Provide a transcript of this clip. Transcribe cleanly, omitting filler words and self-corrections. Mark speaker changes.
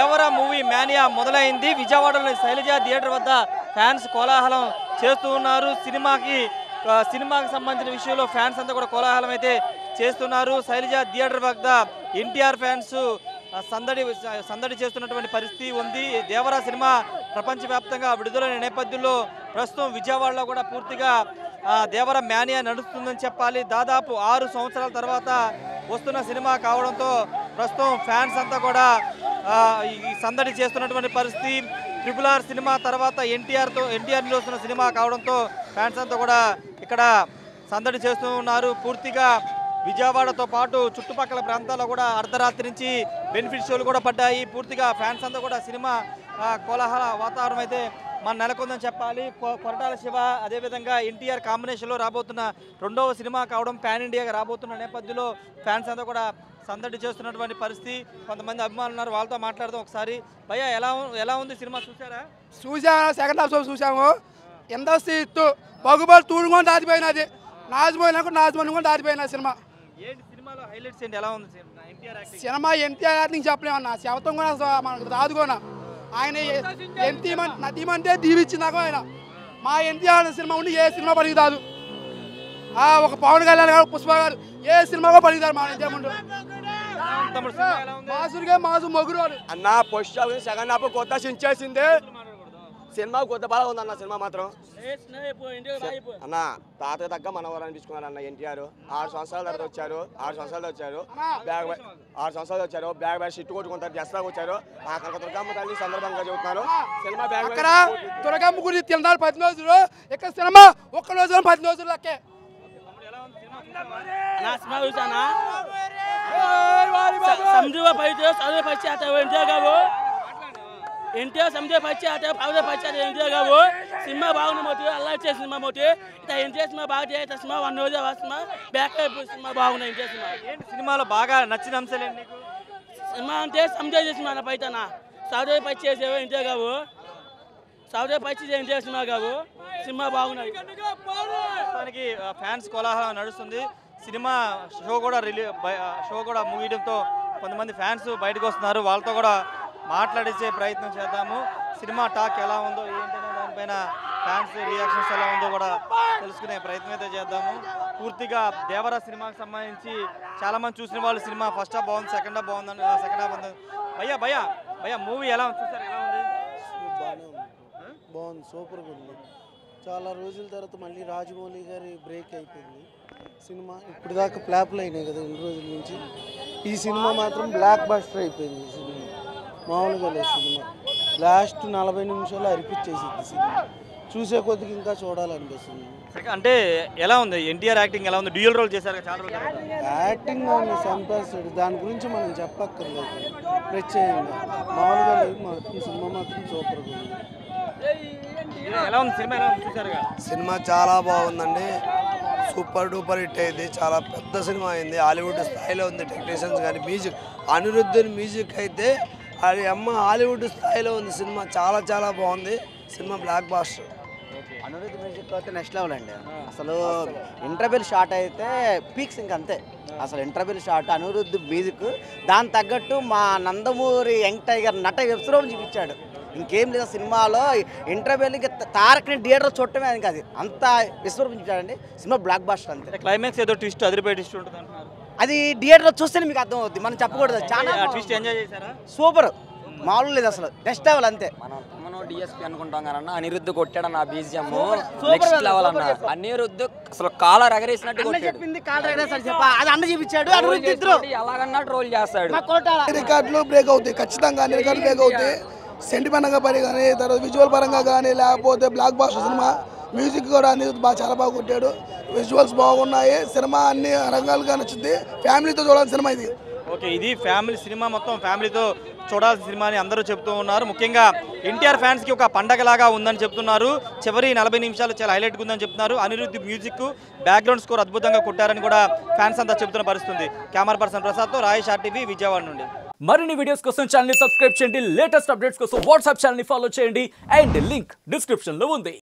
Speaker 1: Devara movie mania మొదలైంది. విజయవాడలోని Shailaja theatre వద్ద ఫ్యాన్స్ కోలాహలం చేస్తూ ఉన్నారు. సినిమాకి సంబంధించిన విషయంలో ఫ్యాన్స్ అంతా కూడా కోలాహలం అయితే చేస్తున్నారు. శైలజ థియేటర్ వద్ద ఎన్టీఆర్ ఫ్యాన్స్ సందడి చేస్తున్నటువంటి పరిస్థితి ఉంది. దేవరా సినిమా ప్రపంచవ్యాప్తంగా విడుదలైన నేపథ్యంలో ప్రస్తుతం విజయవాడలో కూడా పూర్తిగా దేవరా మానియా నడుస్తుందని చెప్పాలి. దాదాపు 6 సంవత్సరాల తర్వాత వస్తున్న సినిమా కావడంతో ప్రస్తుతం ఫ్యాన్స్ అంతా కూడా ఈ సందడి చేస్తున్నటువంటి పరిస్థితి. RRR సినిమా తర్వాత ఎన్టీఆర్లో వస్తున్న సినిమా కావడంతో ఫ్యాన్స్ అంతా కూడా ఇక్కడ సందడి చేస్తూ ఉన్నారు. పూర్తిగా విజయవాడతో పాటు చుట్టుపక్కల ప్రాంతాల్లో కూడా అర్ధరాత్రి నుంచి బెనిఫిట్ షోలు కూడా పడ్డాయి. పూర్తిగా ఫ్యాన్స్ అంతా కూడా సినిమా కోలాహల వాతావరణం అయితే మన నెలకొందని చెప్పాలి. కొరటాల శివ అదేవిధంగా ఎన్టీఆర్ కాంబినేషన్లో రాబోతున్న 2వ సినిమా కావడం పాన్ ఇండియాగా రాబోతున్న నేపథ్యంలో ఫ్యాన్స్ అంతా కూడా సందడి చేస్తున్నటువంటి పరిస్థితి. కొంతమంది అభిమానులు ఉన్నారు, వాళ్ళతో మాట్లాడదాం ఒకసారి. భయ్యా ఎలా ఉంది సినిమా?
Speaker 2: చూసాము, సెకండ్ హాఫ్ చూసాము. ఎంత ఇత్తు బగుబలు తూడుకొని దాటిపోయినది, నాజమోని కూడా దాటిపోయిన సినిమా.
Speaker 1: సినిమాలో హైలైట్స్ ఏంటి? ఎలా ఉంది
Speaker 2: సినిమా? ఎన్టీఆర్ యాక్టింగ్ చెప్పలేమన్నా, శవతం కూడా మనకు రాదుకోనా. ఆయన నటీమంటే దీవిచ్చిందాక ఆయన. మా ఎన్టీఆర్ సినిమా ఉండి ఏ సినిమా పనికి రాదు. ఒక పవన్ కళ్యాణ్ గారు, పుష్ప గారు ఏ సినిమా కూడా పనికిరారు మా ఎన్టీఆర్ ముందు. మాసుడిగా మాసు మొగుడు
Speaker 3: అన్న. ఫస్ట్ సెకండ్ హాఫ్ కొత్త సించేసింది. సినిమా కొత్త బాగా ఉందన్న. సినిమా మాత్రం అన్న తాతయ్య తగ్గ మనవరు అనిపించుకున్నారు అన్న. ఎన్టీఆర్ 6 సంవత్సరాల తర్వాత వచ్చారు. 6 సంవత్సరాలు వచ్చారు. 6 సంవత్సరాలు వచ్చారు. బ్యాగ్ షిట్టు కొట్టుకుంటారు. దసరాకు వచ్చారు. అక్కడ దుర్గమ్మ తల్లి సందర్భంగా చెబుతున్నారు. సినిమా అక్కడ
Speaker 2: దుర్గమ్మ గురించి తిన్నారు 10 రోజులు. ఇక్కడ సినిమా 1 రోజు 10 రోజులు లెక్కే.
Speaker 4: ఎన్టీఆర్ సమझे పచ్చి ఆట పావుదే పచ్చి ఆట ఎన్టీఆర్ గారు సినిమా బాగుంది. మోటి అల్లా చేసిన సినిమా మోటి ఇట్లా ఎన్టీఆర్ సినిమా బాగా చేయ సినిమా 1 రోజు సినిమా బ్యాక్ సినిమా బాగుంది. ఎన్టీఆర్ సినిమా
Speaker 1: ఏంటి సినిమాలో బాగా నచ్చిన అంశాలు ఏంటి నీకు?
Speaker 4: సినిమా అంటే సమझे చేసిన పైతన సావుదే పచ్చి చేసేవో ఎన్టీఆర్ గారు, సావుదే పచ్చి ఎన్టీఆర్ సినిమా గారు సినిమా బాగున్నాయి.
Speaker 1: ప్రస్తుతానికి ఫ్యాన్స్ కోలాహలం నడుస్తుంది. సినిమా షో కూడా ముగియడంతో కొంతమంది ఫ్యాన్స్ బయటకు వస్తున్నారు. వాళ్ళతో కూడా మాట్లాడించే ప్రయత్నం చేద్దాము. సినిమా టాక్ ఎలా ఉందో ఏంటనే దానిపైన ఫ్యాన్స్ రియాక్షన్స్ ఎలా ఉందో కూడా తెలుసుకునే ప్రయత్నం అయితే చేద్దాము. పూర్తిగా దేవరా సినిమాకి సంబంధించి చాలామంది చూసిన వాళ్ళు సినిమా ఫస్ట్ హాఫ్ బాగుంది, సెకండ్ హాఫ్ బాగుంది, సెకండ్ హాఫ్ ఉంది. భయ్యా మూవీ ఎలా ఉంది? చూసారు, ఎలా ఉంది?
Speaker 5: బాగుంది, సూపర్గా ఉంది. చాలా రోజుల తర్వాత మళ్ళీ రాజమౌళి గారి బ్రేక్ అయిపోయింది సినిమా. ఇప్పుడు దాకా ఫ్లాప్లు అయినాయి కదా 2 రోజుల నుంచి. ఈ సినిమా మాత్రం బ్లాక్ బస్టర్ అయిపోయింది. సినిమా మామూలుగా లేదు. సినిమా లాస్ట్ 40 నిమిషాలు అరిపించేసింది. సినిమా చూసే కొద్దికి ఇంకా చూడాలనిపిస్తుంది.
Speaker 1: అంటే ఎలా ఉంది? ఎన్టీఆర్ యాక్టింగ్ ఎలా ఉంది? డ్యూయల్ రోల్ చేశారు చాలా రోజులు.
Speaker 5: యాక్టింగ్ అని సంపాదిస్తాడు, దాని గురించి మనం చెప్పక్కర్లేదు. ప్రత్యేకంగా మామూలుగా లేదు. మాత్రం సినిమా మాత్రం సూపర్గా ఉంది.
Speaker 1: ఎలా ఉంది సినిమా? ఎలా ఉంది? చూసారుగా
Speaker 6: సినిమా చాలా బాగుందండి. సూపర్ డూపర్ హిట్ అయింది. చాలా పెద్ద సినిమా అయింది. హాలీవుడ్ స్థాయిలో ఉంది. టెక్నీషియన్స్ కానీ మ్యూజిక్, అనిరుద్ధుని మ్యూజిక్ అయితే అది హాలీవుడ్ స్థాయిలో ఉంది. సినిమా చాలా చాలా బాగుంది. Cinema blockbuster.
Speaker 7: Anirudh music అయితే నెక్స్ట్ లెవెల్ అండి. అసలు ఇంటర్వెల్ షాట్ అయితే పీక్స్ ఇంక అంతే. అసలు ఇంటర్వెల్ షాట్ అనిరుద్ధ్ మ్యూజిక్ దాని తగ్గట్టు మా నందమూరి యంగ్ టైగర్ నట విశ్వరూపం చూపించాడు. ఇంకేం లేదు సినిమాలో. ఇంటర్వెల్ ఇంకా తారక్ని థియేటర్ చూడటమే అది కాదు, అంత విశ్వరూపం చూపించాడండి. సినిమా బ్లాక్ బాస్టర్ అంతే.
Speaker 1: క్లైమాక్స్ ఏదో ట్విస్ట్, అదిరిపోయే ట్విస్ట్ ఉంటుంది అంటున్నారు.
Speaker 7: అది థియేటర్లో చూస్తేనే మీకు అర్థం అవుద్ది, మనం చెప్పకూడదు. చాలా
Speaker 1: ట్విస్ట్ ఎంజాయ్ చేశారా?
Speaker 7: సూపర్, మామూలు లేదు అసలు. నెక్స్ట్ లెవెల్ అంతే.
Speaker 8: మనం డిఎస్పీ అనుకుంటాం కానీ అనిరుద్ధ్ కొట్టాడన్న బీజిఎం నెక్స్ట్ లెవెల్ అన్న. అనిరుద్ధ్ అసలు కాలర్ ఎగరేసినట్టు
Speaker 7: చెప్పింది, కాలర్ ఎగరేసాడు చెప్ప అది అన్న చూపించాడు. అనిరుద్ధ్ ఇద్దరు
Speaker 8: ఎలాగన్నా ట్రోల్ చేస్తాడు.
Speaker 6: రికార్డులు బ్రేక్ అవుతాయి, ఖచ్చితంగా అన్ని రికార్డులు బ్రేక్ అవుతాయి. సెంటిమెంట్గా పడి కానీ, తర్వాత విజువల్ పరంగా కానీ, లేకపోతే బ్లాక్ బాస్టర్ సినిమా. మ్యూజిక్ కూడా అనిరుద్ధ్ చాలా బాగా కొట్టాడు. విజువల్స్ బాగున్నాయి. సినిమా అన్ని రంగాలుగా నచ్చుద్ది. ఫ్యామిలీతో చూడాల్సిన సినిమా ఇది.
Speaker 1: ఓకే, ఇది ఫ్యామిలీ సినిమా, మొత్తం ఫ్యామిలీతో చూడాల్సిన సినిమా అని అందరూ చెప్తూ ఉన్నారు. ముఖ్యంగా ఎన్టీఆర్ ఫ్యాన్స్కి ఒక పండగలాగా ఉందని చెప్తున్నారు. చివరి 40 నిమిషాలు చాలా హైలైట్గా ఉందని చెప్తున్నారు. అనిరుద్ధ్ మ్యూజిక్, బ్యాక్గ్రౌండ్ స్కోర్ అద్భుతంగా కొట్టారని కూడా ఫ్యాన్స్ అంతా చెప్తున్న పరిస్థితుంది. Camera person ప్రసాద్తో Rayesh RTV Vijayawada నుండి.
Speaker 9: మరిన్ని వీడియోస్ కోసం ఛానల్ ని సబ్స్క్రైబ్ చేయండి. లేటెస్ట్ అప్డేట్స్ కోసం వాట్సాప్ ఛానల్ ని ఫాలో చేయండి. అండ్ లింక్ డిస్క్రిప్షన్ లో ఉంది.